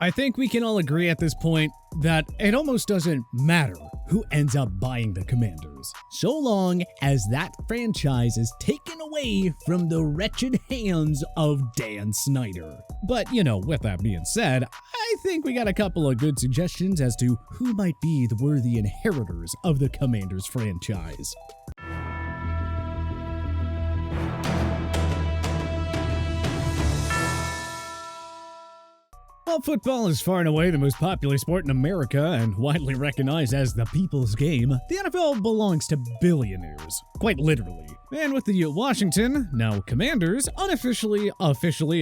I think we can all agree at this point that it almost doesn't matter who ends up buying the Commanders, so long as that franchise is taken away from the wretched hands of Dan Snyder. But, with that being said, I think we got a couple of good suggestions as to who might be the worthy inheritors of the Commanders franchise. While football is far and away the most popular sport in America and widely recognized as the people's game, the NFL belongs to billionaires, quite literally. And with the Washington, now Commanders, officially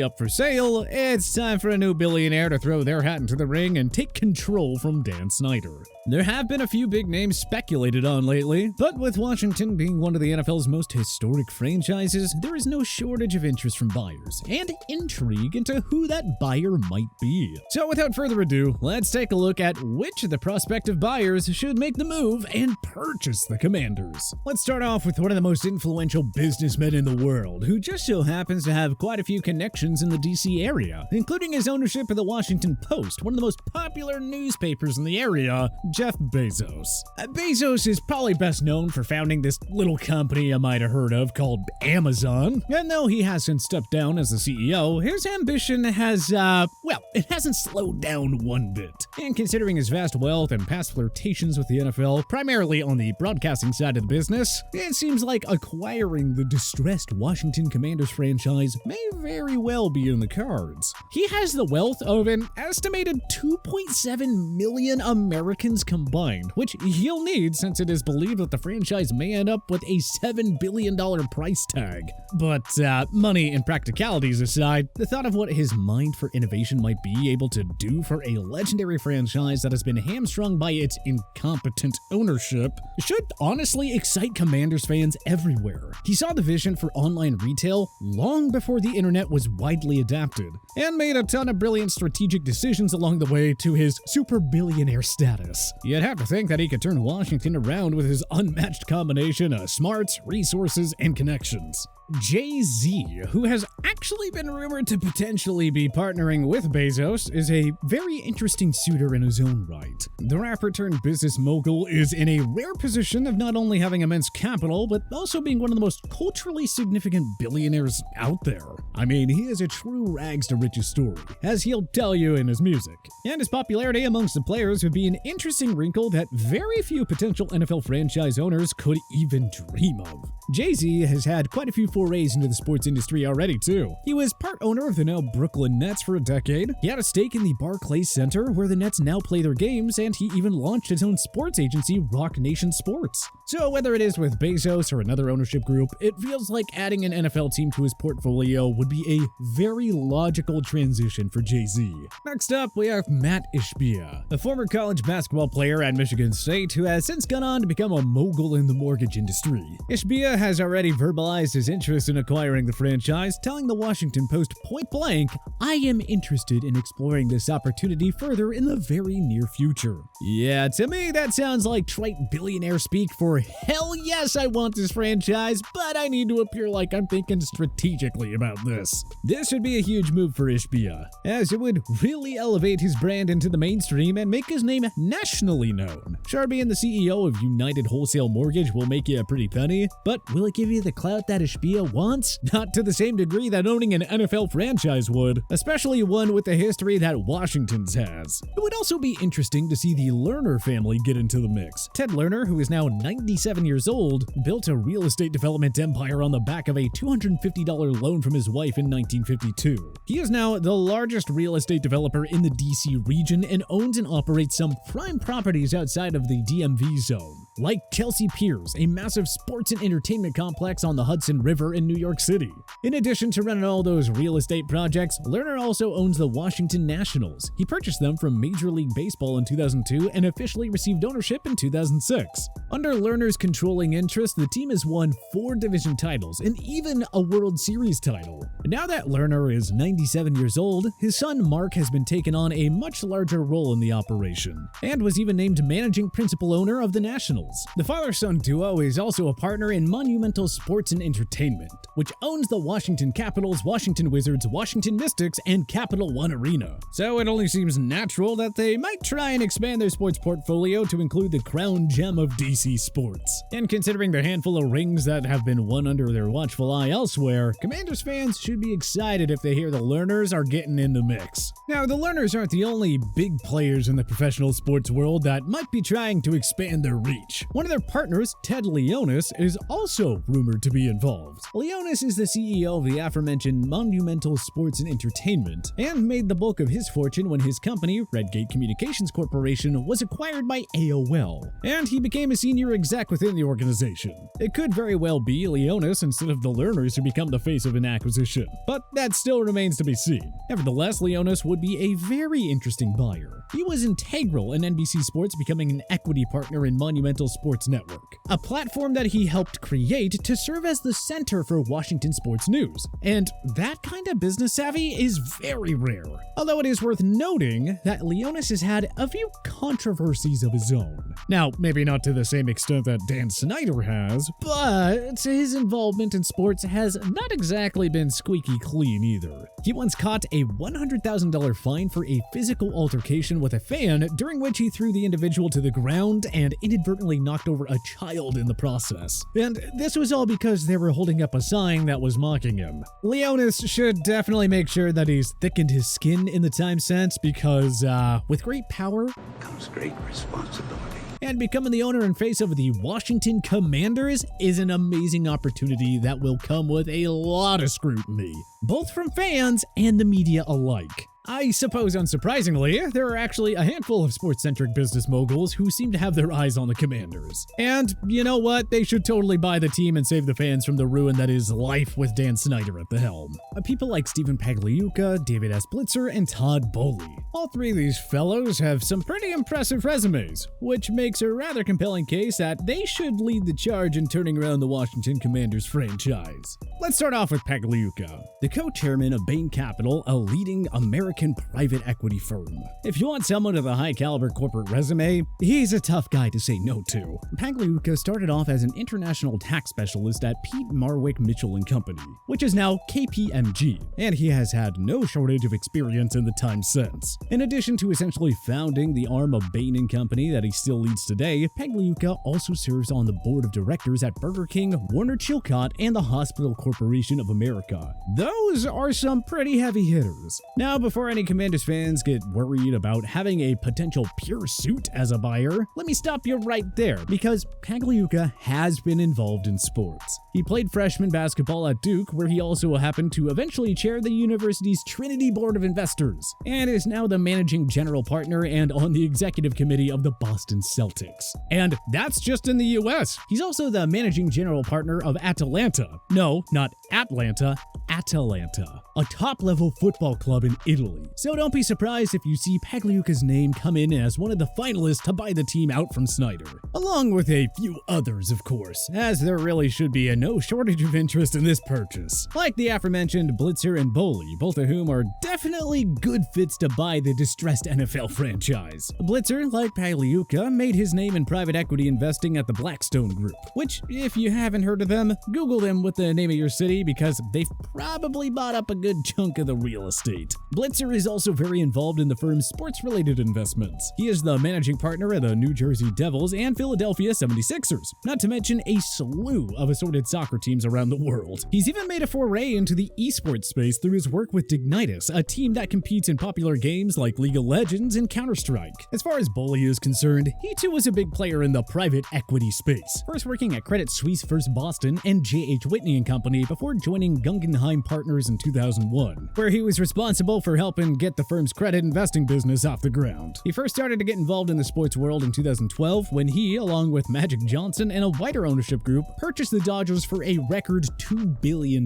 up for sale, it's time for a new billionaire to throw their hat into the ring and take control from Dan Snyder. There have been a few big names speculated on lately, but with Washington being one of the NFL's most historic franchises, there is no shortage of interest from buyers and intrigue into who that buyer might be. So without further ado, let's take a look at which of the prospective buyers should make the move and purchase the Commanders. Let's start off with one of the most influential businessmen in the world, who just so happens to have quite a few connections in the DC area, including his ownership of the Washington Post, one of the most popular newspapers in the area, Jeff Bezos. Bezos is probably best known for founding this little company you might have heard of called Amazon, and though he has since stepped down as the CEO, his ambition has, it hasn't slowed down one bit. And considering his vast wealth and past flirtations with the NFL, primarily on the broadcasting side of the business, it seems like acquiring the distressed Washington Commanders franchise may very well be in the cards. He has the wealth of an estimated 2.7 million Americans combined, which he'll need since it is believed that the franchise may end up with a $7 billion price tag. But money and practicalities aside, the thought of what his mind for innovation might be able to do for a legendary franchise that has been hamstrung by its incompetent ownership should honestly excite Commanders fans everywhere. He saw the vision for online retail long before the internet was widely adapted, and made a ton of brilliant strategic decisions along the way to his super billionaire status. You'd have to think that he could turn Washington around with his unmatched combination of smarts, resources, and connections. Jay-Z, who has actually been rumored to potentially be partnering with Bezos, is a very interesting suitor in his own right. The rapper turned business mogul is in a rare position of not only having immense capital, but also being one of the most culturally significant billionaires out there. I mean, he is a true rags to riches story, as he'll tell you in his music. And his popularity amongst the players would be an interesting wrinkle that very few potential NFL franchise owners could even dream of. Jay-Z has had quite a few forays into the sports industry already too. He was part owner of the now Brooklyn Nets for a decade. He had a stake in the Barclays Center, where the Nets now play their games, and he even launched his own sports agency, Rock Nation Sports. So whether it is with Bezos or another ownership group, it feels like adding an NFL team to his portfolio would be a very logical transition for Jay-Z. Next up, we have Matt Ishbia, a former college basketball player at Michigan State who has since gone on to become a mogul in the mortgage industry. Ishbia has already verbalized his interest in acquiring the franchise, telling the Washington Post point blank, "I am interested in exploring this opportunity further in the very near future." Yeah, to me that sounds like trite billionaire speak for hell yes I want this franchise, but I need to appear like I'm thinking strategically about this. This would be a huge move for Ishbia, as it would really elevate his brand into the mainstream and make his name nationally known. Sure, being the CEO of United Wholesale Mortgage will make you a pretty penny, but will it give you the clout that Ishbia wants? Not to the same degree that owning an NFL franchise would, especially one with the history that Washington's has. It would also be interesting to see the Lerner family get into the mix. Ted Lerner, who is now 97 years old, built a real estate development empire on the back of a $250 loan from his wife in 1952. He is now the largest real estate developer in the DC region and owns and operates some prime properties outside of the DMV zone, like Chelsea Piers, a massive sports and entertainment complex on the Hudson River in New York City. In addition to running all those real estate projects, Lerner also owns the Washington Nationals. He purchased them from Major League Baseball in 2002 and officially received ownership in 2006. Under Lerner's controlling interest, the team has won 4 division titles and even a World Series title. Now that Lerner is 97 years old, his son Mark has been taken on a much larger role in the operation, and was even named managing principal owner of the Nationals. BusinessMoguls. The father-son duo is also a partner in Monumental Sports and Entertainment, which owns the Washington Capitals, Washington Wizards, Washington Mystics, and Capital One Arena. So it only seems natural that they might try and expand their sports portfolio to include the crown gem of DC sports. And considering the handful of rings that have been won under their watchful eye elsewhere, Commanders fans should be excited if they hear the Learners are getting in the mix. Now, the Learners aren't the only big players in the professional sports world that might be trying to expand their reach. One of their partners, Ted Leonsis, is also rumored to be involved. Leonsis is the CEO of the aforementioned Monumental Sports and Entertainment, and made the bulk of his fortune when his company, Redgate Communications Corporation, was acquired by AOL, and he became a senior exec within the organization. It could very well be Leonsis instead of the Learners who become the face of an acquisition, but that still remains to be seen. Nevertheless, Leonsis would be a very interesting buyer. He was integral in NBC Sports becoming an equity partner in Monumental Sports Network, a platform that he helped create to serve as the center for Washington sports news. And that kind of business savvy is very rare. Although it is worth noting that Leonsis has had a few controversies of his own. Now, maybe not to the same extent that Dan Snyder has, but his involvement in sports has not exactly been squeaky clean either. He once caught a $100,000 fine for a physical altercation with a fan, during which he threw the individual to the ground and inadvertently knocked over a child in the process. And this was all because they were holding up a sign that was mocking him. Leonsis should definitely make sure that he's thickened his skin in the time since, because with great power comes great responsibility. And becoming the owner and face of the Washington Commanders is an amazing opportunity that will come with a lot of scrutiny, both from fans and the media alike. I suppose, unsurprisingly, there are actually a handful of sports-centric business moguls who seem to have their eyes on the Commanders. And you know what? They should totally buy the team and save the fans from the ruin that is life with Dan Snyder at the helm. People like Stephen Pagliuca, David S. Blitzer, and Todd Bowley. All three of these fellows have some pretty impressive resumes, which makes a rather compelling case that they should lead the charge in turning around the Washington Commanders franchise. Let's start off with Pagliuca, the co-chairman of Bain Capital, a leading American private equity firm. If you want someone with a high-caliber corporate resume, he's a tough guy to say no to. Pagliuca started off as an international tax specialist at Pete Marwick Mitchell & Company, which is now KPMG, and he has had no shortage of experience in the time since. In addition to essentially founding the arm of Bain & Company that he still leads today, Pagliuca also serves on the board of directors at Burger King, Warner Chilcott, and the Hospital Corporation of America. Those are some pretty heavy hitters. Now, before any Commanders fans get worried about having a potential pure suit as a buyer, let me stop you right there, because Pagliuca has been involved in sports. He played freshman basketball at Duke, where he also happened to eventually chair the university's Trinity Board of Investors, and is now the managing general partner and on the executive committee of the Boston Celtics. And that's just in the US. He's also the managing general partner of Atalanta. No, not Atlanta, Atalanta, a top-level football club in Italy. So don't be surprised if you see Pagliuca's name come in as one of the finalists to buy the team out from Snyder, along with a few others, of course, as there really should be no shortage of interest in this purchase. Like the aforementioned Blitzer and Bowley, both of whom are definitely good fits to buy the distressed NFL franchise. Blitzer, like Pagliuca, made his name in private equity investing at the Blackstone Group, which, if you haven't heard of them, Google them with the name of your city because they've probably bought up a good chunk of the real estate. Blitzer is also very involved in the firm's sports-related investments. He is the managing partner of the New Jersey Devils and Philadelphia 76ers, not to mention a slew of assorted soccer teams around the world. He's even made a foray into the esports space through his work with Dignitas, a team that competes in popular games like League of Legends and Counter-Strike. As far as Bowley is concerned, he too was a big player in the private equity space, first working at Credit Suisse First Boston and J.H. Whitney & Company before joining Guggenheim Partners in 2001, where he was responsible for helping get the firm's credit investing business off the ground. He first started to get involved in the sports world in 2012 when he, along with Magic Johnson and a wider ownership group, purchased the Dodgers for a record $2 billion.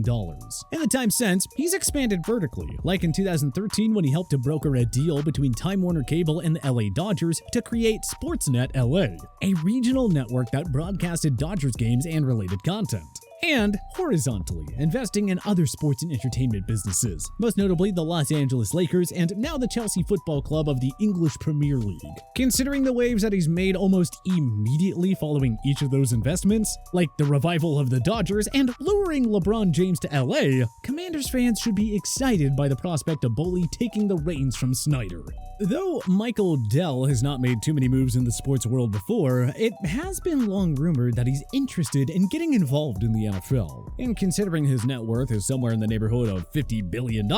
In the time since, he's expanded vertically, like in 2013 when he helped to broker a deal between Time Warner Cable and the LA Dodgers to create Sportsnet LA, a regional network that broadcasted Dodgers games and related content. and horizontally investing in other sports and entertainment businesses, most notably the Los Angeles Lakers and now the Chelsea Football Club of the English Premier League. Considering the waves that he's made almost immediately following each of those investments, like the revival of the Dodgers and luring LeBron James to LA, Commanders fans should be excited by the prospect of Billi taking the reins from Snyder. Though Michael Dell has not made too many moves in the sports world before, it has been long rumored that he's interested in getting involved in the NFL. And considering his net worth is somewhere in the neighborhood of $50 billion,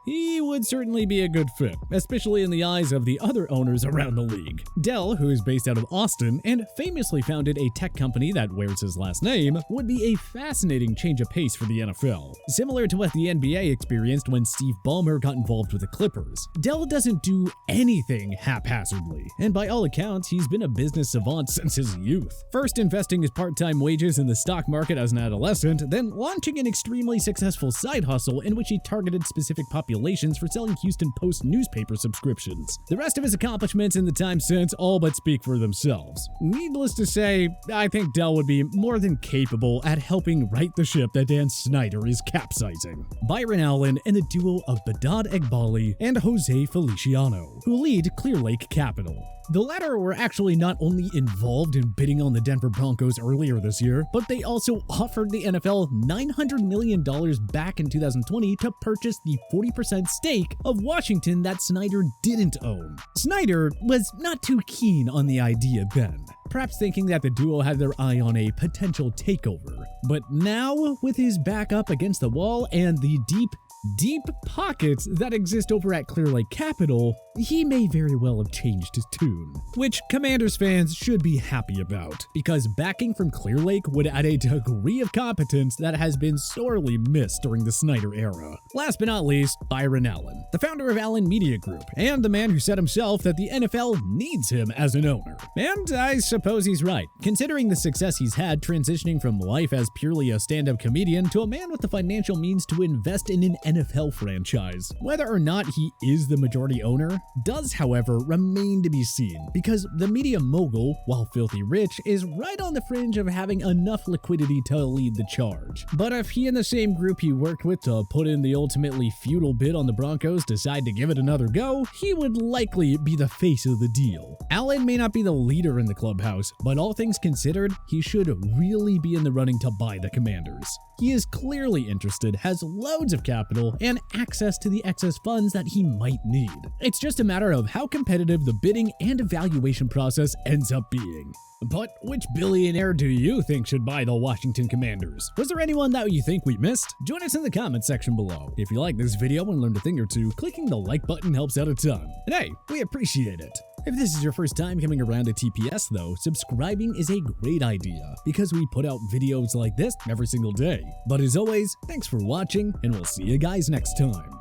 he would certainly be a good fit, especially in the eyes of the other owners around the league. Dell, who is based out of Austin and famously founded a tech company that wears his last name, would be a fascinating change of pace for the NFL, similar to what the NBA experienced when Steve Ballmer got involved with the Clippers. Dell doesn't do anything haphazardly, and by all accounts, he's been a business savant since his youth. First investing his part-time wages in the stock market as an adolescent, then launching an extremely successful side hustle in which he targeted specific populations for selling Houston Post newspaper subscriptions. The rest of his accomplishments in the time since all but speak for themselves. Needless to say, I think Dell would be more than capable at helping right the ship that Dan Snyder is capsizing. Byron Allen and the duo of Badad Eghbali and Jose Feliciano, who lead Clear Lake Capital. The latter were actually not only involved in bidding on the Denver Broncos earlier this year, but they also offered the NFL $900 million back in 2020 to purchase the 40% stake of Washington that Snyder didn't own. Snyder was not too keen on the idea then, perhaps thinking that the duo had their eye on a potential takeover. But now, with his back up against the wall and the deep pockets that exist over at Clear Lake Capital, he may very well have changed his tune. Which Commanders fans should be happy about, because backing from Clear Lake would add a degree of competence that has been sorely missed during the Snyder era. Last but not least, Byron Allen, the founder of Allen Media Group, and the man who said himself that the NFL needs him as an owner. And I suppose he's right, considering the success he's had transitioning from life as purely a stand-up comedian to a man with the financial means to invest in an NFL franchise. Whether or not he is the majority owner does, however, remain to be seen, because the media mogul, while filthy rich, is right on the fringe of having enough liquidity to lead the charge. But if he and the same group he worked with to put in the ultimately futile bid on the Broncos decide to give it another go, he would likely be the face of the deal. Allen may not be the leader in the clubhouse, but all things considered, he should really be in the running to buy the Commanders. He is clearly interested, has loads of capital, and access to the excess funds that he might need. It's just a matter of how competitive the bidding and evaluation process ends up being. But which billionaire do you think should buy the Washington Commanders? Was there anyone that you think we missed? Join us in the comment section below. If you like this video and learned a thing or two, clicking the like button helps out a ton. And hey, we appreciate it. If this is your first time coming around to TPS though, subscribing is a great idea because we put out videos like this every single day. But as always, thanks for watching and we'll see you guys next time.